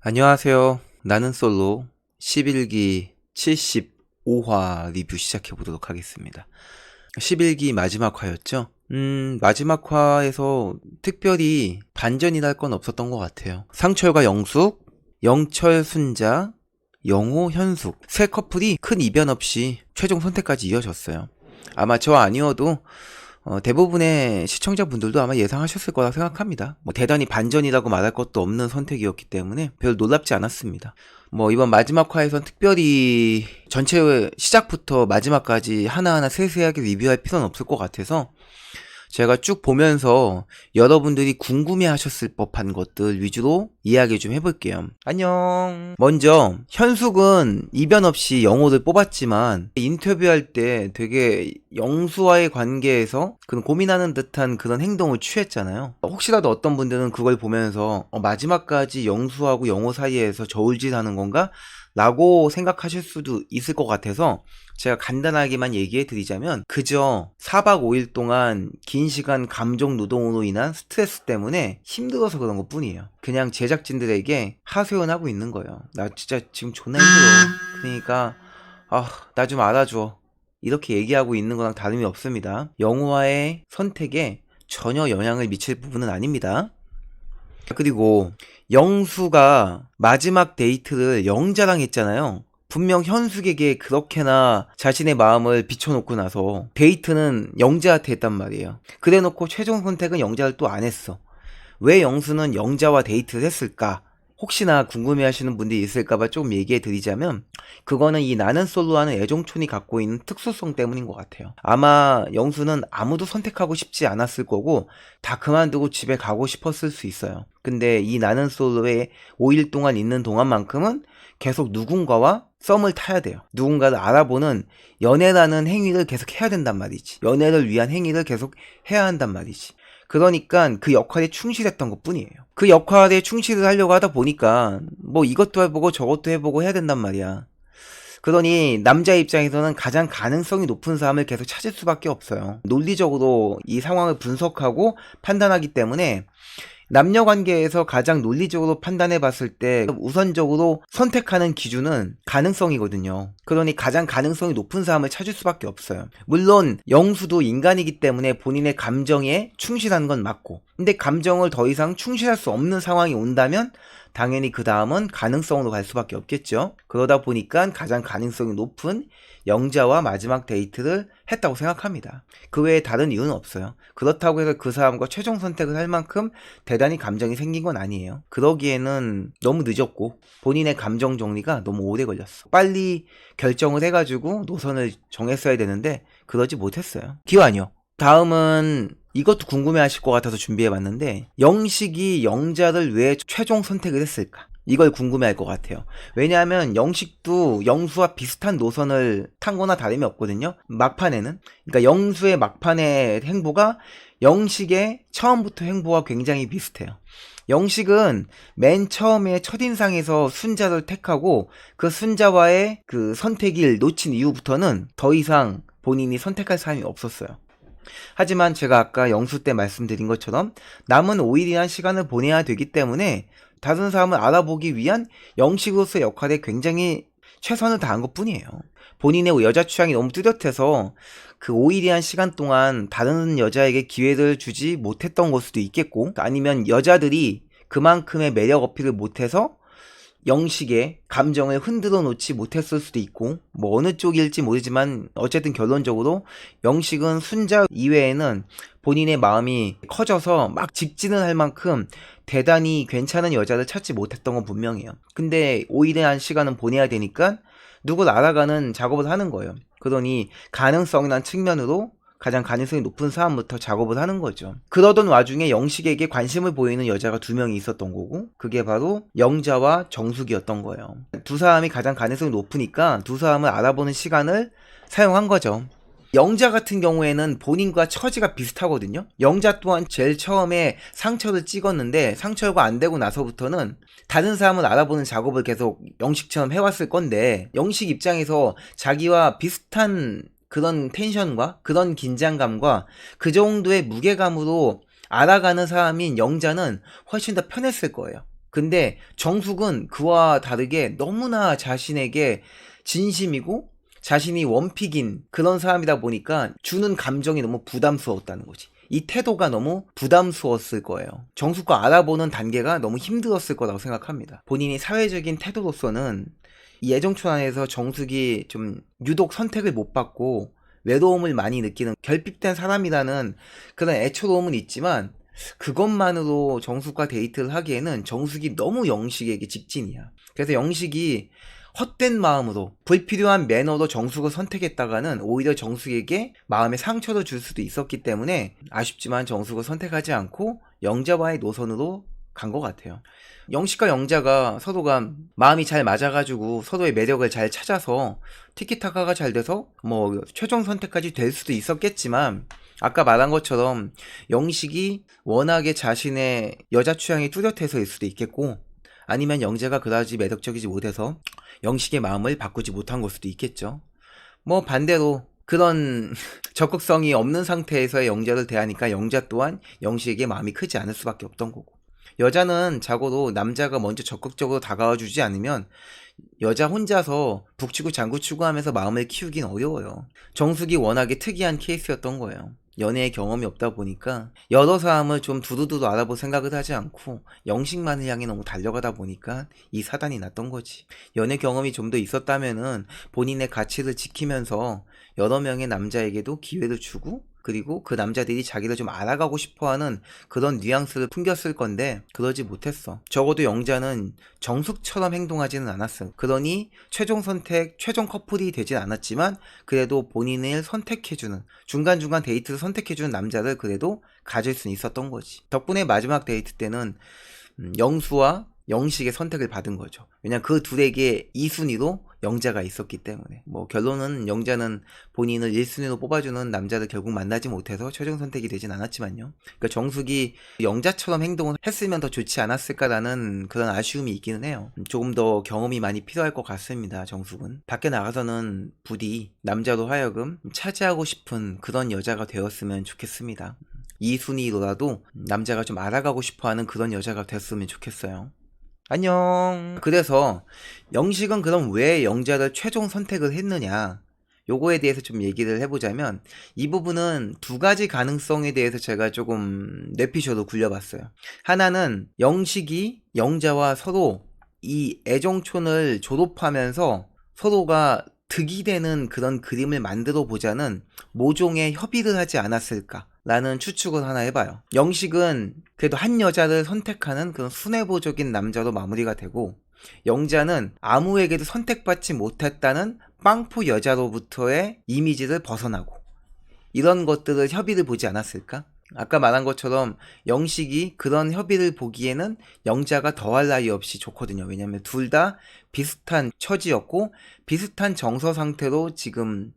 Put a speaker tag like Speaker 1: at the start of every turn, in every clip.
Speaker 1: 안녕하세요. 나는 솔로 11기 75화 리뷰 시작해 보도록 하겠습니다. 11기 마지막 화였죠? 마지막 화에서 특별히 반전이랄 건 없었던 것 같아요. 상철과 영숙, 영철 순자, 영호 현숙 세 커플이 큰 이변 없이 최종 선택까지 이어졌어요. 아마 저 아니어도 대부분의 시청자분들도 아마 예상하셨을 거라 생각합니다. 대단히 반전이라고 말할 것도 없는 선택이었기 때문에 별 놀랍지 않았습니다. 이번 마지막 화에선 특별히 전체 시작부터 마지막까지 하나하나 세세하게 리뷰할 필요는 없을 것 같아서 제가 쭉 보면서 여러분들이 궁금해 하셨을 법한 것들 위주로 이야기 좀 해볼게요. 안녕. 먼저 현숙은 이변 없이 영호를 뽑았지만 인터뷰할 때 되게 영수와의 관계에서 그런 고민하는 듯한 그런 행동을 취했잖아요. 혹시라도 어떤 분들은 그걸 보면서 마지막까지 영수하고 영호 사이에서 저울질하는 건가? 라고 생각하실 수도 있을 것 같아서 제가 간단하게만 얘기해 드리자면 그저 4박 5일 동안 긴 시간 감정 노동으로 인한 스트레스 때문에 힘들어서 그런 것 뿐이에요. 그냥 제작진들에게 하소연하고 있는 거예요. 나 진짜 지금 존나 힘들어. 그러니까 나 좀 알아줘. 이렇게 얘기하고 있는 거랑 다름이 없습니다. 영화의 선택에 전혀 영향을 미칠 부분은 아닙니다. 그리고 영수가 마지막 데이트를 영자랑 했잖아요. 분명 현숙에게 그렇게나 자신의 마음을 비춰놓고 나서 데이트는 영자한테 했단 말이에요. 그래놓고 최종 선택은 영자를 또 안 했어. 왜 영수는 영자와 데이트를 했을까? 혹시나 궁금해하시는 분들이 있을까봐 조금 얘기해 드리자면 그거는 이 나는 솔로하는 애정촌이 갖고 있는 특수성 때문인 것 같아요. 아마 영수는 아무도 선택하고 싶지 않았을 거고 다 그만두고 집에 가고 싶었을 수 있어요. 근데 이 나는 솔로에 5일 동안 있는 동안만큼은 계속 누군가와 썸을 타야 돼요. 누군가를 알아보는 연애라는 행위를 계속 해야 된단 말이지. 연애를 위한 행위를 계속 해야 한단 말이지. 그러니까 그 역할에 충실했던 것 뿐이에요. 그 역할에 충실을 하려고 하다 보니까 이것도 해보고 저것도 해보고 해야 된단 말이야. 그러니 남자 입장에서는 가장 가능성이 높은 사람을 계속 찾을 수밖에 없어요. 논리적으로 이 상황을 분석하고 판단하기 때문에 남녀 관계에서 가장 논리적으로 판단해 봤을 때 우선적으로 선택하는 기준은 가능성이거든요. 그러니 가장 가능성이 높은 사람을 찾을 수밖에 없어요. 물론 영수도 인간이기 때문에 본인의 감정에 충실하는 건 맞고, 근데 감정을 더 이상 충실할 수 없는 상황이 온다면 당연히 그 다음은 가능성으로 갈 수밖에 없겠죠. 그러다 보니까 가장 가능성이 높은 영자와 마지막 데이트를 했다고 생각합니다. 그 외에 다른 이유는 없어요. 그렇다고 해서 그 사람과 최종 선택을 할 만큼 대단히 감정이 생긴 건 아니에요. 그러기에는 너무 늦었고 본인의 감정 정리가 너무 오래 걸렸어. 빨리 결정을 해가지고 노선을 정했어야 되는데 그러지 못했어요. 기완이요. 다음은 이것도 궁금해 하실 것 같아서 준비해봤는데 영식이 영자를 왜 최종 선택을 했을까? 이걸 궁금해 할 것 같아요. 왜냐하면 영식도 영수와 비슷한 노선을 탄 거나 다름이 없거든요. 막판에는. 그러니까 영수의 막판의 행보가 영식의 처음부터 행보와 굉장히 비슷해요. 영식은 맨 처음에 첫인상에서 순자를 택하고 그 순자와의 그 선택을 놓친 이후부터는 더 이상 본인이 선택할 사람이 없었어요. 하지만 제가 아까 영수 때 말씀드린 것처럼 남은 5일이란 시간을 보내야 되기 때문에 다른 사람을 알아보기 위한 영식으로서의 역할에 굉장히 최선을 다한 것 뿐이에요. 본인의 여자 취향이 너무 뚜렷해서 그 5일이란 시간 동안 다른 여자에게 기회를 주지 못했던 걸 수도 있겠고, 아니면 여자들이 그만큼의 매력 어필을 못해서 영식의 감정을 흔들어 놓지 못했을 수도 있고, 어느 쪽일지 모르지만 어쨌든 결론적으로 영식은 순자 이외에는 본인의 마음이 커져서 막 직진을 할 만큼 대단히 괜찮은 여자를 찾지 못했던 건 분명해요. 근데 5일이라는 시간은 보내야 되니까 누굴 알아가는 작업을 하는 거예요. 그러니 가능성이란 측면으로 가장 가능성이 높은 사람부터 작업을 하는 거죠. 그러던 와중에 영식에게 관심을 보이는 여자가 2명이 있었던 거고, 그게 바로 영자와 정숙이었던 거예요. 두 사람이 가장 가능성이 높으니까 두 사람을 알아보는 시간을 사용한 거죠. 영자 같은 경우에는 본인과 처지가 비슷하거든요. 영자 또한 제일 처음에 상철을 찍었는데 상철과 안 되고 나서부터는 다른 사람을 알아보는 작업을 계속 영식처럼 해왔을 건데, 영식 입장에서 자기와 비슷한 그런 텐션과 그런 긴장감과 그 정도의 무게감으로 알아가는 사람인 영자는 훨씬 더 편했을 거예요. 근데 정숙은 그와 다르게 너무나 자신에게 진심이고 자신이 원픽인 그런 사람이다 보니까 주는 감정이 너무 부담스러웠다는 거지. 이 태도가 너무 부담스러웠을 거예요. 정숙과 알아보는 단계가 너무 힘들었을 거라고 생각합니다. 본인이 사회적인 태도로서는 이 애정촌 안에서 정숙이 좀 유독 선택을 못 받고 외로움을 많이 느끼는 결핍된 사람이라는 그런 애처로움은 있지만 그것만으로 정숙과 데이트를 하기에는 정숙이 너무 영식에게 직진이야. 그래서 영식이 헛된 마음으로 불필요한 매너로 정숙을 선택했다가는 오히려 정숙에게 마음에 상처를 줄 수도 있었기 때문에 아쉽지만 정숙을 선택하지 않고 영자와의 노선으로 간 것 같아요. 영식과 영자가 서로가 마음이 잘 맞아가지고 서로의 매력을 잘 찾아서 티키타카가 잘 돼서 뭐 최종 선택까지 될 수도 있었겠지만 아까 말한 것처럼 영식이 워낙에 자신의 여자 취향이 뚜렷해서일 수도 있겠고 아니면 영자가 그다지 매력적이지 못해서 영식의 마음을 바꾸지 못한 걸 수도 있겠죠. 뭐 반대로 그런 적극성이 없는 상태에서의 영자를 대하니까 영자 또한 영식에게 마음이 크지 않을 수밖에 없던 거고. 여자는 자고로 남자가 먼저 적극적으로 다가와 주지 않으면 여자 혼자서 북치고 장구치고 하면서 마음을 키우긴 어려워요. 정숙이 워낙에 특이한 케이스였던 거예요. 연애의 경험이 없다 보니까 여러 사람을 좀 두루두루 알아볼 생각을 하지 않고 영식만을 향해 너무 달려가다 보니까 이 사단이 났던 거지. 연애 경험이 좀 더 있었다면은 본인의 가치를 지키면서 여러 명의 남자에게도 기회를 주고 그리고 그 남자들이 자기를 좀 알아가고 싶어하는 그런 뉘앙스를 풍겼을 건데 그러지 못했어. 적어도 영자는 정숙처럼 행동하지는 않았어. 그러니 최종 선택, 최종 커플이 되진 않았지만 그래도 본인을 선택해주는 중간중간 데이트를 선택해주는 남자를 그래도 가질 수는 있었던 거지. 덕분에 마지막 데이트 때는 영수와 영식의 선택을 받은 거죠. 왜냐면 그 둘에게 2순위로 영자가 있었기 때문에 뭐 결론은 영자는 본인을 1순위로 뽑아주는 남자를 결국 만나지 못해서 최종 선택이 되진 않았지만요. 그러니까 정숙이 영자처럼 행동을 했으면 더 좋지 않았을까라는 그런 아쉬움이 있기는 해요. 조금 더 경험이 많이 필요할 것 같습니다. 정숙은 밖에 나가서는 부디 남자로 하여금 차지하고 싶은 그런 여자가 되었으면 좋겠습니다. 2순위로라도 남자가 좀 알아가고 싶어하는 그런 여자가 됐으면 좋겠어요. 안녕. 그래서 영식은 그럼 왜 영자를 최종 선택을 했느냐 요거에 대해서 좀 얘기를 해보자면 이 부분은 두 가지 가능성에 대해서 제가 조금 뇌피셜로 굴려봤어요. 하나는 영식이 영자와 서로 이 애정촌을 졸업하면서 서로가 득이 되는 그런 그림을 만들어 보자는 모종의 협의를 하지 않았을까 라는 추측을 하나 해봐요. 영식은 그래도 한 여자를 선택하는 그런 순애보적인 남자로 마무리가 되고 영자는 아무에게도 선택받지 못했다는 빵포 여자로부터의 이미지를 벗어나고 이런 것들을 협의를 보지 않았을까? 아까 말한 것처럼 영식이 그런 협의를 보기에는 영자가 더할 나위 없이 좋거든요. 왜냐면 둘 다 비슷한 처지였고 비슷한 정서 상태로 지금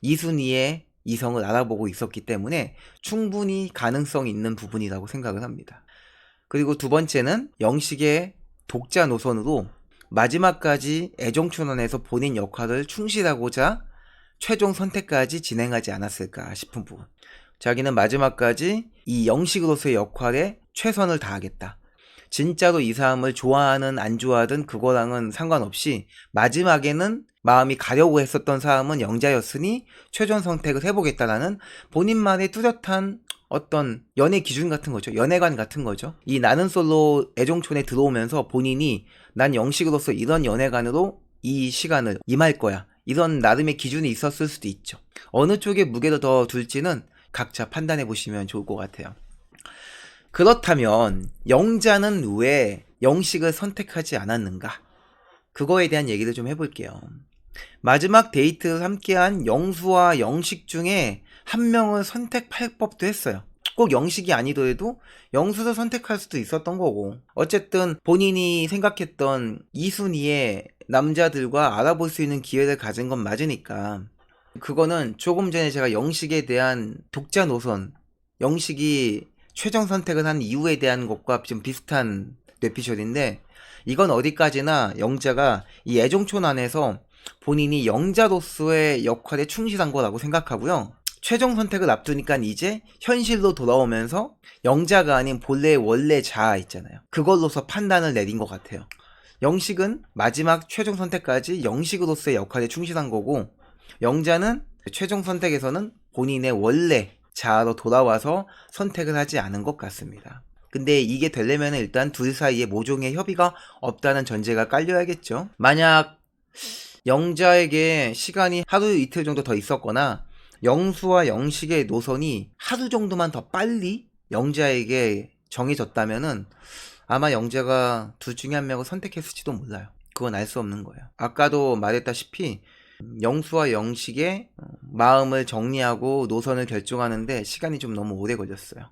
Speaker 1: 이순희의 이성을 알아보고 있었기 때문에 충분히 가능성 있는 부분이라고 생각을 합니다. 그리고 두 번째는 영식의 독자 노선으로 마지막까지 애정촌원에서 본인 역할을 충실하고자 최종 선택까지 진행하지 않았을까 싶은 부분. 자기는 마지막까지 이 영식으로서의 역할에 최선을 다하겠다. 진짜로 이 사람을 좋아하는 안 좋아하든 그거랑은 상관없이 마지막에는 마음이 가려고 했었던 사람은 영자였으니 최종 선택을 해보겠다라는 본인만의 뚜렷한 어떤 연애 기준 같은 거죠. 연애관 같은 거죠. 이 나는 솔로 애정촌에 들어오면서 본인이 난 영식으로서 이런 연애관으로 이 시간을 임할 거야. 이런 나름의 기준이 있었을 수도 있죠. 어느 쪽에 무게를 더 둘지는 각자 판단해 보시면 좋을 것 같아요. 그렇다면 영자는 왜 영식을 선택하지 않았는가? 그거에 대한 얘기를 좀 해볼게요. 마지막 데이트를 함께한 영수와 영식 중에 한 명을 선택할 법도 했어요. 꼭 영식이 아니더라도 영수를 선택할 수도 있었던 거고 어쨌든 본인이 생각했던 이순희의 남자들과 알아볼 수 있는 기회를 가진 건 맞으니까 그거는 조금 전에 제가 영식에 대한 독자 노선 영식이 최종 선택을 한 이유에 대한 것과 좀 비슷한 뇌피셜인데 이건 어디까지나 영자가 이 애정촌 안에서 본인이 영자로서의 역할에 충실한 거라고 생각하고요. 최종 선택을 앞두니까 이제 현실로 돌아오면서 영자가 아닌 본래의 원래 자아 있잖아요. 그걸로서 판단을 내린 것 같아요. 영식은 마지막 최종 선택까지 영식으로서의 역할에 충실한 거고, 영자는 최종 선택에서는 본인의 원래 자아로 돌아와서 선택을 하지 않은 것 같습니다. 근데 이게 되려면 일단 둘 사이에 모종의 협의가 없다는 전제가 깔려야겠죠. 만약 영자에게 시간이 하루 이틀 정도 더 있었거나 영수와 영식의 노선이 하루 정도만 더 빨리 영자에게 정해졌다면은 아마 영자가 둘 중에 한 명을 선택했을지도 몰라요. 그건 알 수 없는 거예요. 아까도 말했다시피 영수와 영식의 마음을 정리하고 노선을 결정하는데 시간이 좀 너무 오래 걸렸어요.